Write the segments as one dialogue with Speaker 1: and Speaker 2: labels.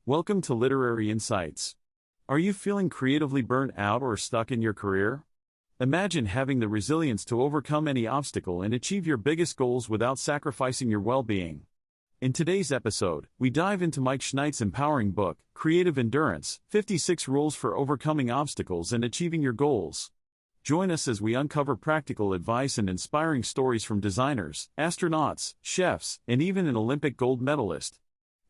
Speaker 1: Welcome to Literary Insights. Are you feeling creatively burnt out or stuck in your career? Imagine having the resilience to overcome any obstacle and achieve your biggest goals without sacrificing your well-being. In today's episode, we dive into Mike Schnaidt's empowering book, Creative Endurance: 56 Rules for Overcoming Obstacles and Achieving Your Goals. Join us as we uncover practical advice and inspiring stories from designers, astronauts, chefs, and even an Olympic gold medalist.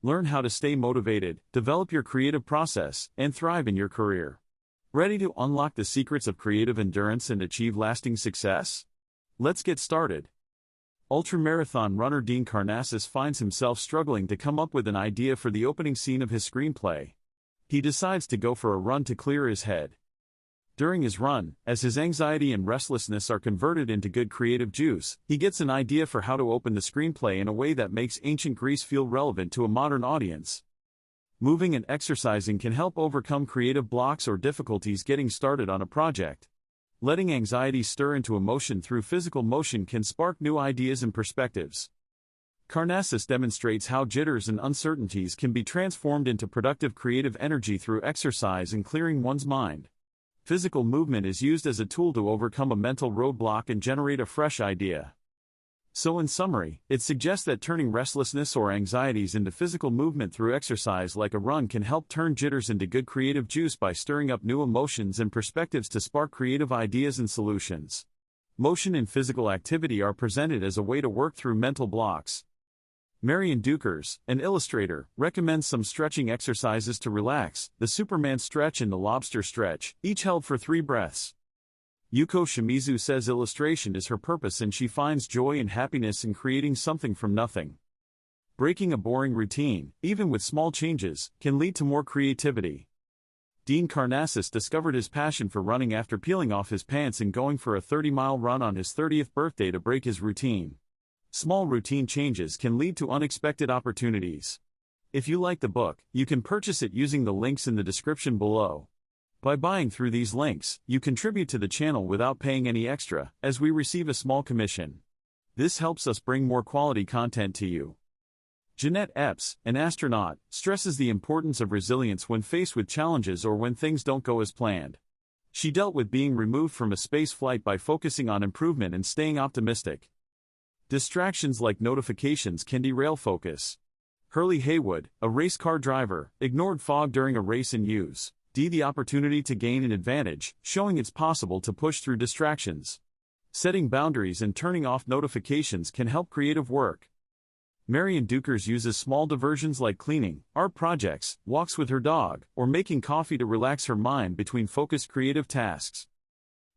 Speaker 1: Learn how to stay motivated, develop your creative process, and thrive in your career. Ready to unlock the secrets of creative endurance and achieve lasting success? Let's get started. Ultramarathon runner Dean Karnazes finds himself struggling to come up with an idea for the opening scene of his screenplay. He decides to go for a run to clear his head. During his run, as his anxiety and restlessness are converted into good creative juice, he gets an idea for how to open the screenplay in a way that makes ancient Greece feel relevant to a modern audience. Moving and exercising can help overcome creative blocks or difficulties getting started on a project. Letting anxiety stir into emotion through physical motion can spark new ideas and perspectives. Karnazes demonstrates how jitters and uncertainties can be transformed into productive creative energy through exercise and clearing one's mind. Physical movement is used as a tool to overcome a mental roadblock and generate a fresh idea. So in summary, it suggests that turning restlessness or anxieties into physical movement through exercise like a run can help turn jitters into good creative juice by stirring up new emotions and perspectives to spark creative ideas and solutions. Motion and physical activity are presented as a way to work through mental blocks. Marion Dukers, an illustrator, recommends some stretching exercises to relax: the Superman stretch and the lobster stretch, each held for 3 breaths. Yuko Shimizu says illustration is her purpose and she finds joy and happiness in creating something from nothing. Breaking a boring routine, even with small changes, can lead to more creativity. Dean Karnazes discovered his passion for running after peeling off his pants and going for a 30-mile run on his 30th birthday to break his routine. Small routine changes can lead to unexpected opportunities. If you like the book, you can purchase it using the links in the description below. By buying through these links, you contribute to the channel without paying any extra, as we receive a small commission. This helps us bring more quality content to you. Jeanette Epps, an astronaut, stresses the importance of resilience when faced with challenges or when things don't go as planned. She dealt with being removed from a space flight by focusing on improvement and staying optimistic. Distractions like notifications can derail focus. Hurley Haywood, a race car driver, ignored fog during a race and used the opportunity to gain an advantage, showing it's possible to push through distractions. Setting boundaries and turning off notifications can help creative work. Marion Dukers uses small diversions like cleaning, art projects, walks with her dog, or making coffee to relax her mind between focused creative tasks.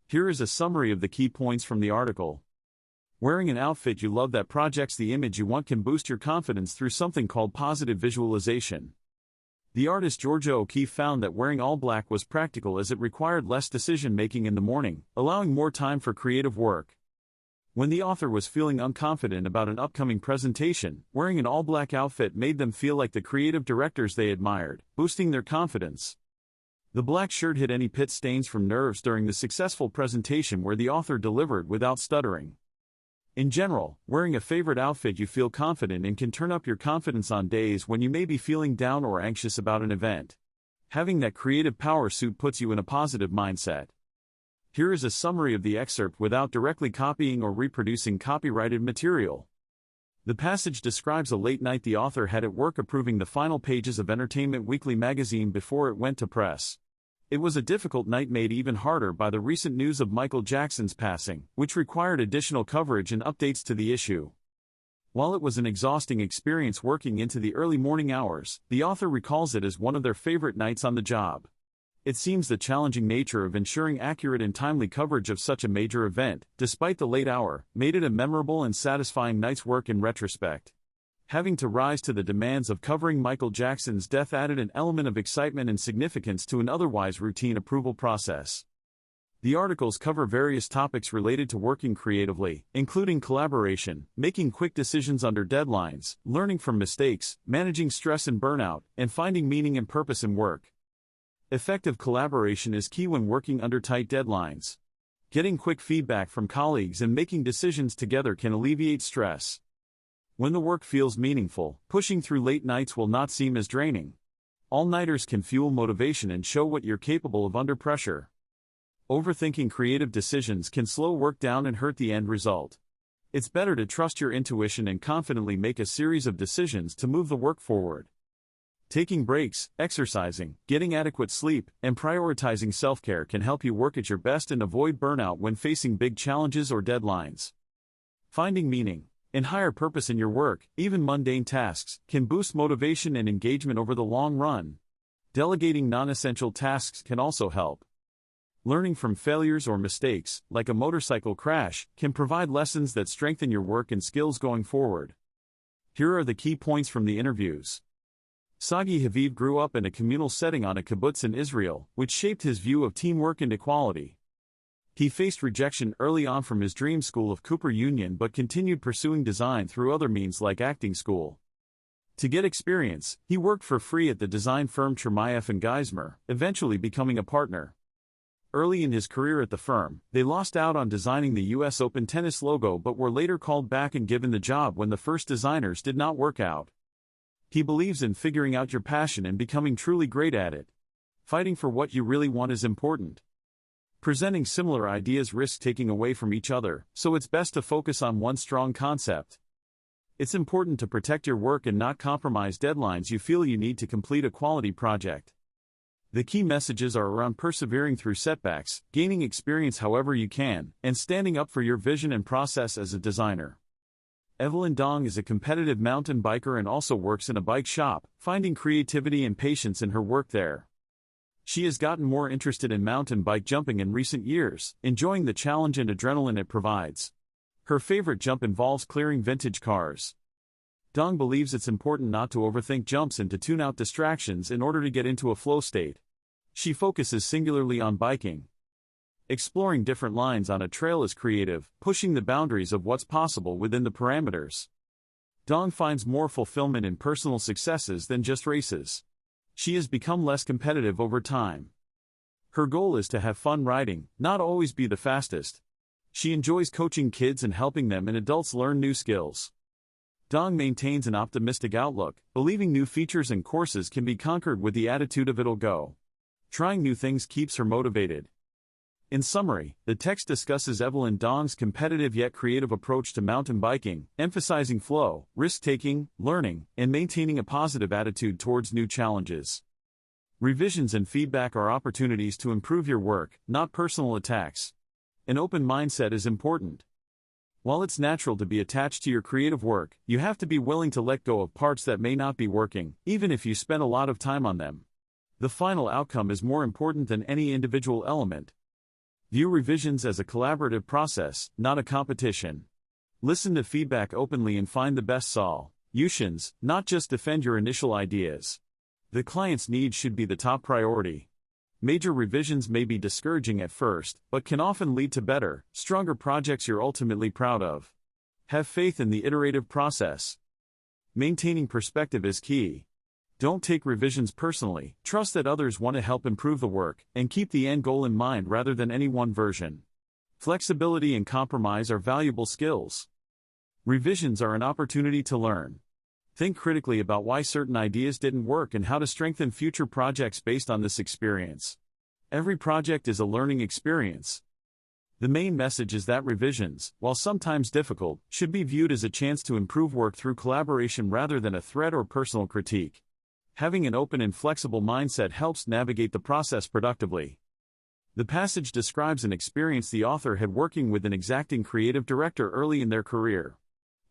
Speaker 1: Here is a summary of the key points from the article. Wearing an outfit you love that projects the image you want can boost your confidence through something called positive visualization. The artist Georgia O'Keeffe found that wearing all black was practical as it required less decision-making in the morning, allowing more time for creative work. When the author was feeling unconfident about an upcoming presentation, wearing an all-black outfit made them feel like the creative directors they admired, boosting their confidence. The black shirt hid any pit stains from nerves during the successful presentation where the author delivered without stuttering. In general, wearing a favorite outfit you feel confident in can turn up your confidence on days when you may be feeling down or anxious about an event. Having that creative power suit puts you in a positive mindset. Here is a summary of the excerpt without directly copying or reproducing copyrighted material. The passage describes a late night the author had at work approving the final pages of Entertainment Weekly magazine before it went to press. It was a difficult night made even harder by the recent news of Michael Jackson's passing, which required additional coverage and updates to the issue. While it was an exhausting experience working into the early morning hours, the author recalls it as one of their favorite nights on the job. It seems the challenging nature of ensuring accurate and timely coverage of such a major event, despite the late hour, made it a memorable and satisfying night's work in retrospect. Having to rise to the demands of covering Michael Jackson's death added an element of excitement and significance to an otherwise routine approval process. The articles cover various topics related to working creatively, including collaboration, making quick decisions under deadlines, learning from mistakes, managing stress and burnout, and finding meaning and purpose in work. Effective collaboration is key when working under tight deadlines. Getting quick feedback from colleagues and making decisions together can alleviate stress. When the work feels meaningful, pushing through late nights will not seem as draining. All-nighters can fuel motivation and show what you're capable of under pressure. Overthinking creative decisions can slow work down and hurt the end result. It's better to trust your intuition and confidently make a series of decisions to move the work forward. Taking breaks, exercising, getting adequate sleep, and prioritizing self-care can help you work at your best and avoid burnout when facing big challenges or deadlines. Finding meaning and higher purpose in your work, even mundane tasks, can boost motivation and engagement over the long run. Delegating non-essential tasks can also help. Learning from failures or mistakes, like a motorcycle crash, can provide lessons that strengthen your work and skills going forward. Here are the key points from the interviews. Sagi Haviv grew up in a communal setting on a kibbutz in Israel, which shaped his view of teamwork and equality. He faced rejection early on from his dream school of Cooper Union but continued pursuing design through other means like acting school. To get experience, he worked for free at the design firm Chermayeff and Geismer, eventually becoming a partner. Early in his career at the firm, they lost out on designing the US Open tennis logo but were later called back and given the job when the first designers did not work out. He believes in figuring out your passion and becoming truly great at it. Fighting for what you really want is important. Presenting similar ideas risks taking away from each other, so it's best to focus on one strong concept. It's important to protect your work and not compromise deadlines you feel you need to complete a quality project. The key messages are around persevering through setbacks, gaining experience however you can, and standing up for your vision and process as a designer. Evelyn Dong is a competitive mountain biker and also works in a bike shop, finding creativity and patience in her work there. She has gotten more interested in mountain bike jumping in recent years, enjoying the challenge and adrenaline it provides. Her favorite jump involves clearing vintage cars. Dong believes it's important not to overthink jumps and to tune out distractions in order to get into a flow state. She focuses singularly on biking. Exploring different lines on a trail is creative, pushing the boundaries of what's possible within the parameters. Dong finds more fulfillment in personal successes than just races. She has become less competitive over time. Her goal is to have fun riding, not always be the fastest. She enjoys coaching kids and helping them and adults learn new skills. Dong maintains an optimistic outlook, believing new features and courses can be conquered with the attitude of it'll go. Trying new things keeps her motivated. In summary, the text discusses Evelyn Dong's competitive yet creative approach to mountain biking, emphasizing flow, risk-taking, learning, and maintaining a positive attitude towards new challenges. Revisions and feedback are opportunities to improve your work, not personal attacks. An open mindset is important. While it's natural to be attached to your creative work, you have to be willing to let go of parts that may not be working, even if you spend a lot of time on them. The final outcome is more important than any individual element. View revisions as a collaborative process, not a competition. Listen to feedback openly and find the best solutions, not just defend your initial ideas. The client's needs should be the top priority. Major revisions may be discouraging at first, but can often lead to better, stronger projects you're ultimately proud of. Have faith in the iterative process. Maintaining perspective is key. Don't take revisions personally, trust that others want to help improve the work, and keep the end goal in mind rather than any one version. Flexibility and compromise are valuable skills. Revisions are an opportunity to learn. Think critically about why certain ideas didn't work and how to strengthen future projects based on this experience. Every project is a learning experience. The main message is that revisions, while sometimes difficult, should be viewed as a chance to improve work through collaboration rather than a threat or personal critique. Having an open and flexible mindset helps navigate the process productively. The passage describes an experience the author had working with an exacting creative director early in their career.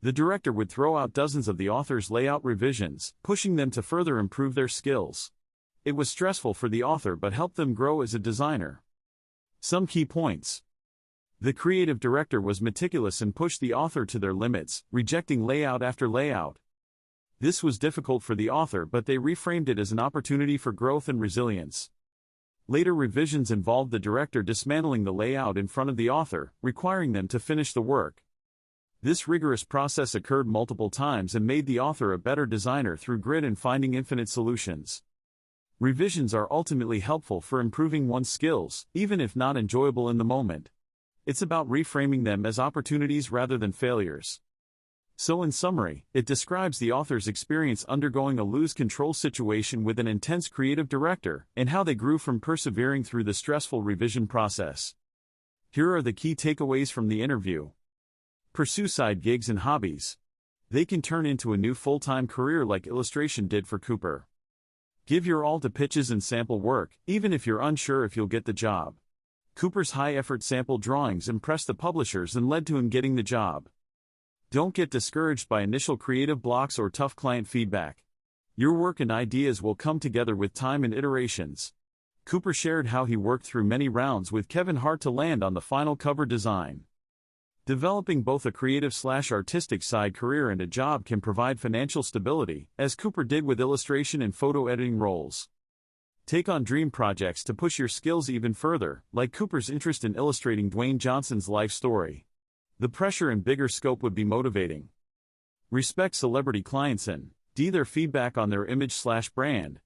Speaker 1: The director would throw out dozens of the author's layout revisions, pushing them to further improve their skills. It was stressful for the author but helped them grow as a designer. Some key points. The creative director was meticulous and pushed the author to their limits, rejecting layout after layout. This was difficult for the author, but they reframed it as an opportunity for growth and resilience. Later revisions involved the director dismantling the layout in front of the author, requiring them to finish the work. This rigorous process occurred multiple times and made the author a better designer through grit and finding infinite solutions. Revisions are ultimately helpful for improving one's skills, even if not enjoyable in the moment. It's about reframing them as opportunities rather than failures. So in summary, it describes the author's experience undergoing a lose-control situation with an intense creative director, and how they grew from persevering through the stressful revision process. Here are the key takeaways from the interview. Pursue side gigs and hobbies. They can turn into a new full-time career like illustration did for Cooper. Give your all to pitches and sample work, even if you're unsure if you'll get the job. Cooper's high-effort sample drawings impressed the publishers and led to him getting the job. Don't get discouraged by initial creative blocks or tough client feedback. Your work and ideas will come together with time and iterations. Cooper shared how he worked through many rounds with Kevin Hart to land on the final cover design. Developing both a creative/artistic side career and a job can provide financial stability, as Cooper did with illustration and photo editing roles. Take on dream projects to push your skills even further, like Cooper's interest in illustrating Dwayne Johnson's life story. The pressure and bigger scope would be motivating. Respect celebrity clients and their feedback on their image/brand.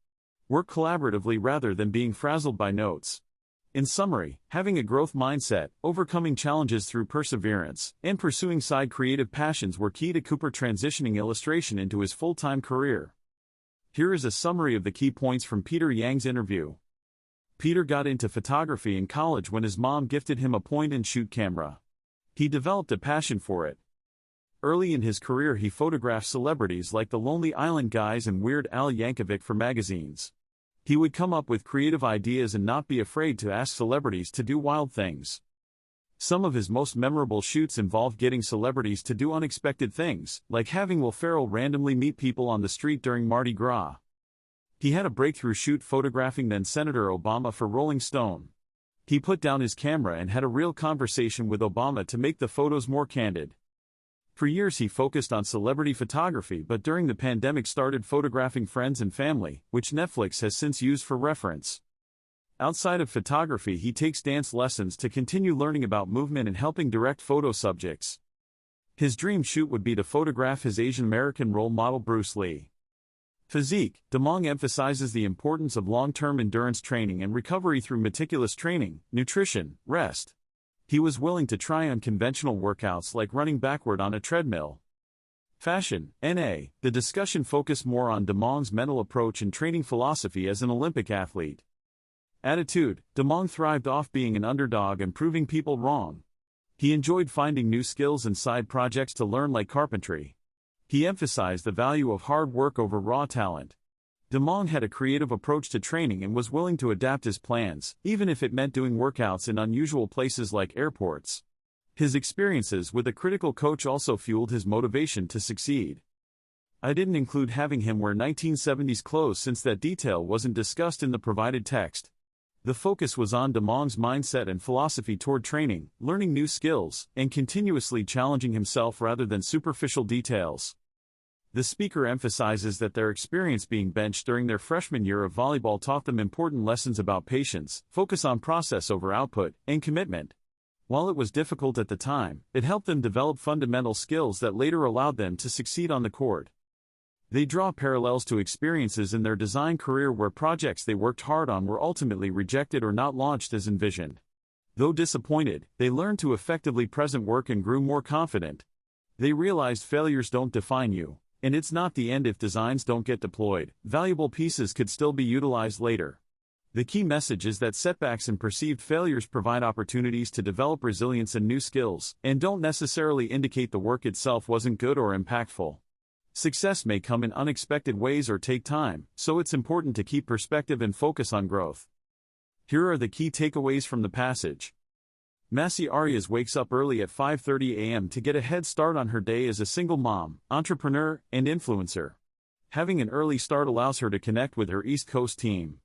Speaker 1: Work collaboratively rather than being frazzled by notes. In summary, having a growth mindset, overcoming challenges through perseverance, and pursuing side creative passions were key to Cooper transitioning illustration into his full-time career. Here is a summary of the key points from Peter Yang's interview. Peter got into photography in college when his mom gifted him a point-and-shoot camera. He developed a passion for it. Early in his career he photographed celebrities like the Lonely Island Guys and Weird Al Yankovic for magazines. He would come up with creative ideas and not be afraid to ask celebrities to do wild things. Some of his most memorable shoots involved getting celebrities to do unexpected things, like having Will Ferrell randomly meet people on the street during Mardi Gras. He had a breakthrough shoot photographing then-Senator Obama for Rolling Stone. He put down his camera and had a real conversation with Obama to make the photos more candid. For years he focused on celebrity photography, but during the pandemic started photographing friends and family, which Netflix has since used for reference. Outside of photography he takes dance lessons to continue learning about movement and helping direct photo subjects. His dream shoot would be to photograph his Asian American role model Bruce Lee. Physique. Demong emphasizes the importance of long-term endurance training and recovery through meticulous training, nutrition, rest. He was willing to try unconventional workouts like running backward on a treadmill. Fashion. NA. The discussion focused more on Demong's mental approach and training philosophy as an Olympic athlete. Attitude. Demong thrived off being an underdog and proving people wrong. He enjoyed finding new skills and side projects to learn, like carpentry. He emphasized the value of hard work over raw talent. Demong had a creative approach to training and was willing to adapt his plans, even if it meant doing workouts in unusual places like airports. His experiences with a critical coach also fueled his motivation to succeed. I didn't include having him wear 1970s clothes since that detail wasn't discussed in the provided text. The focus was on Demong's mindset and philosophy toward training, learning new skills, and continuously challenging himself rather than superficial details. The speaker emphasizes that their experience being benched during their freshman year of volleyball taught them important lessons about patience, focus on process over output, and commitment. While it was difficult at the time, it helped them develop fundamental skills that later allowed them to succeed on the court. They draw parallels to experiences in their design career where projects they worked hard on were ultimately rejected or not launched as envisioned. Though disappointed, they learned to effectively present work and grew more confident. They realized failures don't define you. And it's not the end if designs don't get deployed. Valuable pieces could still be utilized later. The key message is that setbacks and perceived failures provide opportunities to develop resilience and new skills, and don't necessarily indicate the work itself wasn't good or impactful. Success may come in unexpected ways or take time, so it's important to keep perspective and focus on growth. Here are the key takeaways from the passage. Massi Arias wakes up early at 5:30 a.m. to get a head start on her day as a single mom, entrepreneur, and influencer. Having an early start allows her to connect with her East Coast team.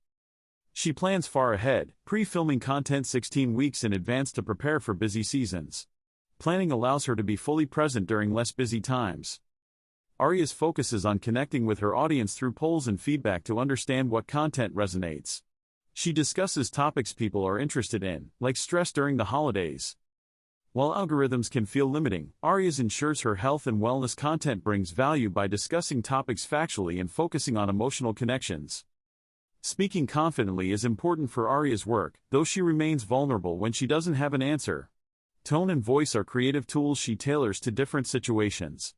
Speaker 1: She plans far ahead, pre-filming content 16 weeks in advance to prepare for busy seasons. Planning allows her to be fully present during less busy times. Arias focuses on connecting with her audience through polls and feedback to understand what content resonates. She discusses topics people are interested in, like stress during the holidays. While algorithms can feel limiting, Arias ensures her health and wellness content brings value by discussing topics factually and focusing on emotional connections. Speaking confidently is important for Arias' work, though she remains vulnerable when she doesn't have an answer. Tone and voice are creative tools she tailors to different situations.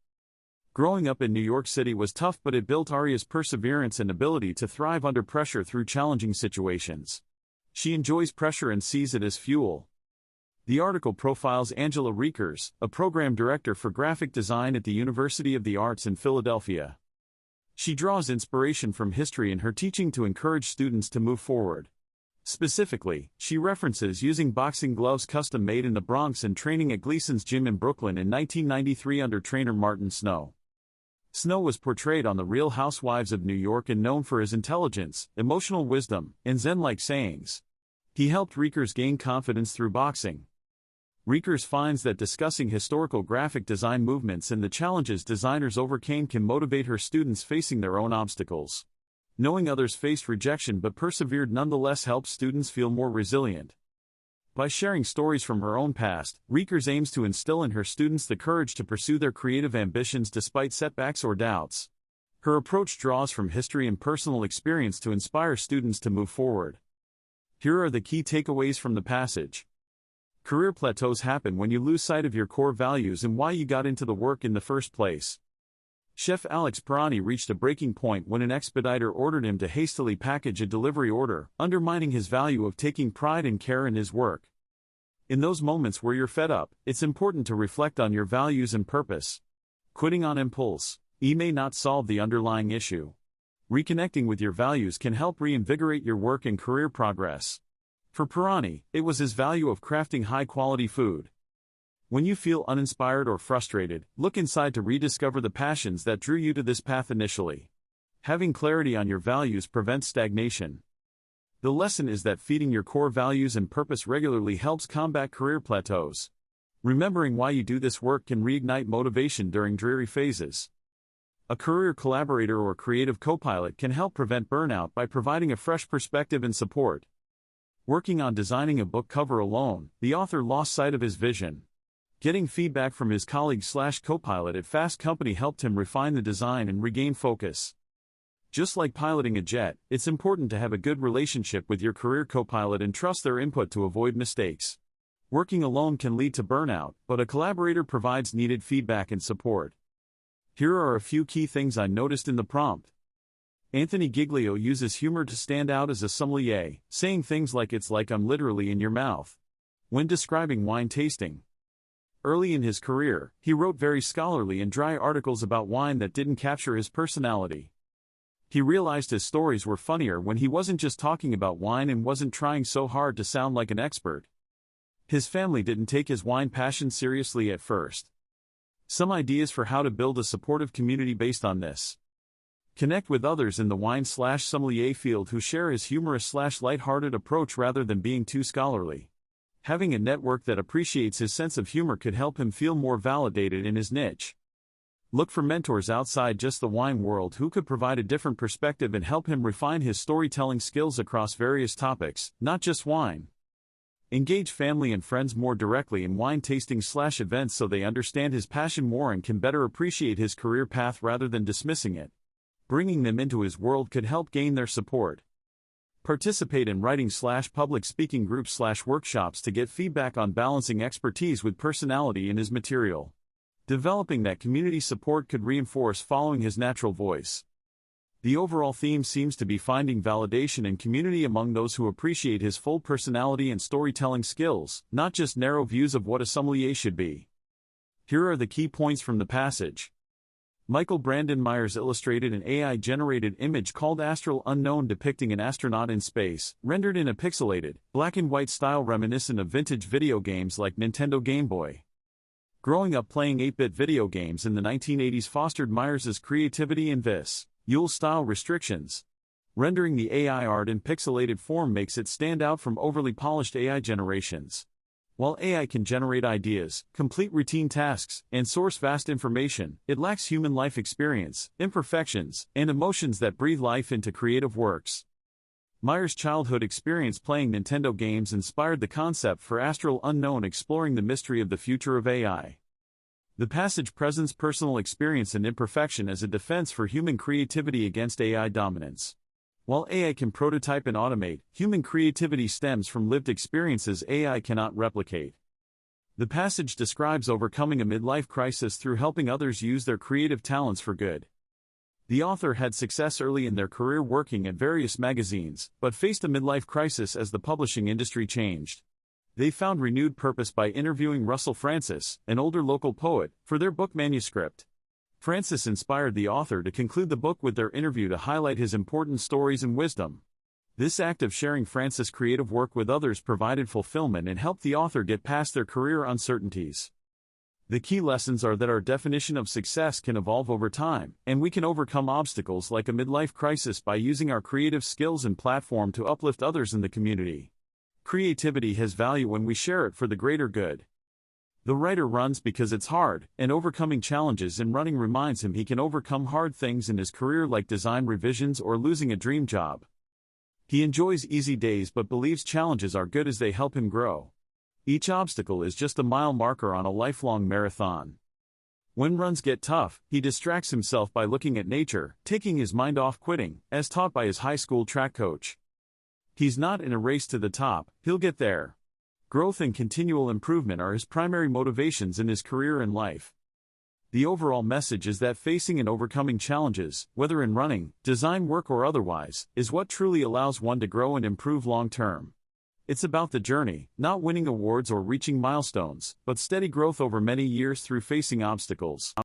Speaker 1: Growing up in New York City was tough, but it built Arya's perseverance and ability to thrive under pressure through challenging situations. She enjoys pressure and sees it as fuel. The article profiles Angela Riekers, a program director for graphic design at the University of the Arts in Philadelphia. She draws inspiration from history in her teaching to encourage students to move forward. Specifically, she references using boxing gloves custom made in the Bronx and training at Gleason's Gym in Brooklyn in 1993 under trainer Martin Snow. Snow was portrayed on The Real Housewives of New York and known for his intelligence, emotional wisdom, and Zen-like sayings. He helped Riekers gain confidence through boxing. Riekers finds that discussing historical graphic design movements and the challenges designers overcame can motivate her students facing their own obstacles. Knowing others faced rejection but persevered nonetheless helps students feel more resilient. By sharing stories from her own past, Riekers aims to instill in her students the courage to pursue their creative ambitions despite setbacks or doubts. Her approach draws from history and personal experience to inspire students to move forward. Here are the key takeaways from the passage. Career plateaus happen when you lose sight of your core values and why you got into the work in the first place. Chef Alex Pirani reached a breaking point when an expediter ordered him to hastily package a delivery order, undermining his value of taking pride and care in his work. In those moments where you're fed up, it's important to reflect on your values and purpose. Quitting on impulse may not solve the underlying issue. Reconnecting with your values can help reinvigorate your work and career progress. For Pirani, it was his value of crafting high-quality food. When you feel uninspired or frustrated, look inside to rediscover the passions that drew you to this path initially. Having clarity on your values prevents stagnation. The lesson is that feeding your core values and purpose regularly helps combat career plateaus. Remembering why you do this work can reignite motivation during dreary phases. A career collaborator or creative co-pilot can help prevent burnout by providing a fresh perspective and support. Working on designing a book cover alone, the author lost sight of his vision. Getting feedback from his colleague/co-pilot at Fast Company helped him refine the design and regain focus. Just like piloting a jet, it's important to have a good relationship with your career co-pilot and trust their input to avoid mistakes. Working alone can lead to burnout, but a collaborator provides needed feedback and support. Here are a few key things I noticed in the prompt. Anthony Giglio uses humor to stand out as a sommelier, saying things like "it's like I'm literally in your mouth" when describing wine tasting. Early in his career, he wrote very scholarly and dry articles about wine that didn't capture his personality. He realized his stories were funnier when he wasn't just talking about wine and wasn't trying so hard to sound like an expert. His family didn't take his wine passion seriously at first. Some ideas for how to build a supportive community based on this. Connect with others in the wine/sommelier field who share his humorous/lighthearted approach rather than being too scholarly. Having a network that appreciates his sense of humor could help him feel more validated in his niche. Look for mentors outside just the wine world who could provide a different perspective and help him refine his storytelling skills across various topics, not just wine. Engage family and friends more directly in wine tasting/events so they understand his passion more and can better appreciate his career path rather than dismissing it. Bringing them into his world could help gain their support. Participate in writing/public speaking groups/workshops to get feedback on balancing expertise with personality in his material. Developing that community support could reinforce following his natural voice. The overall theme seems to be finding validation and community among those who appreciate his full personality and storytelling skills, not just narrow views of what a sommelier should be. Here are the key points from the passage. Michael Brandon Myers illustrated an AI-generated image called Astral Unknown depicting an astronaut in space, rendered in a pixelated, black-and-white style reminiscent of vintage video games like Nintendo Game Boy. Growing up playing 8-bit video games in the 1980s fostered Myers's creativity and visual-style restrictions. Rendering the AI art in pixelated form makes it stand out from overly polished AI generations. While AI can generate ideas, complete routine tasks, and source vast information, it lacks human life experience, imperfections, and emotions that breathe life into creative works. Myers' childhood experience playing Nintendo games inspired the concept for Astral Unknown, exploring the mystery of the future of AI. The passage presents personal experience and imperfection as a defense for human creativity against AI dominance. While AI can prototype and automate, human creativity stems from lived experiences AI cannot replicate. The passage describes overcoming a midlife crisis through helping others use their creative talents for good. The author had success early in their career working at various magazines, but faced a midlife crisis as the publishing industry changed. They found renewed purpose by interviewing Russell Francis, an older local poet, for their book manuscript. Francis inspired the author to conclude the book with their interview to highlight his important stories and wisdom. This act of sharing Francis' creative work with others provided fulfillment and helped the author get past their career uncertainties. The key lessons are that our definition of success can evolve over time, and we can overcome obstacles like a midlife crisis by using our creative skills and platform to uplift others in the community. Creativity has value when we share it for the greater good. The writer runs because it's hard, and overcoming challenges in running reminds him he can overcome hard things in his career like design revisions or losing a dream job. He enjoys easy days but believes challenges are good as they help him grow. Each obstacle is just a mile marker on a lifelong marathon. When runs get tough, he distracts himself by looking at nature, taking his mind off quitting, as taught by his high school track coach. He's not in a race to the top, he'll get there. Growth and continual improvement are his primary motivations in his career and life. The overall message is that facing and overcoming challenges, whether in running, design work or otherwise, is what truly allows one to grow and improve long-term. It's about the journey, not winning awards or reaching milestones, but steady growth over many years through facing obstacles.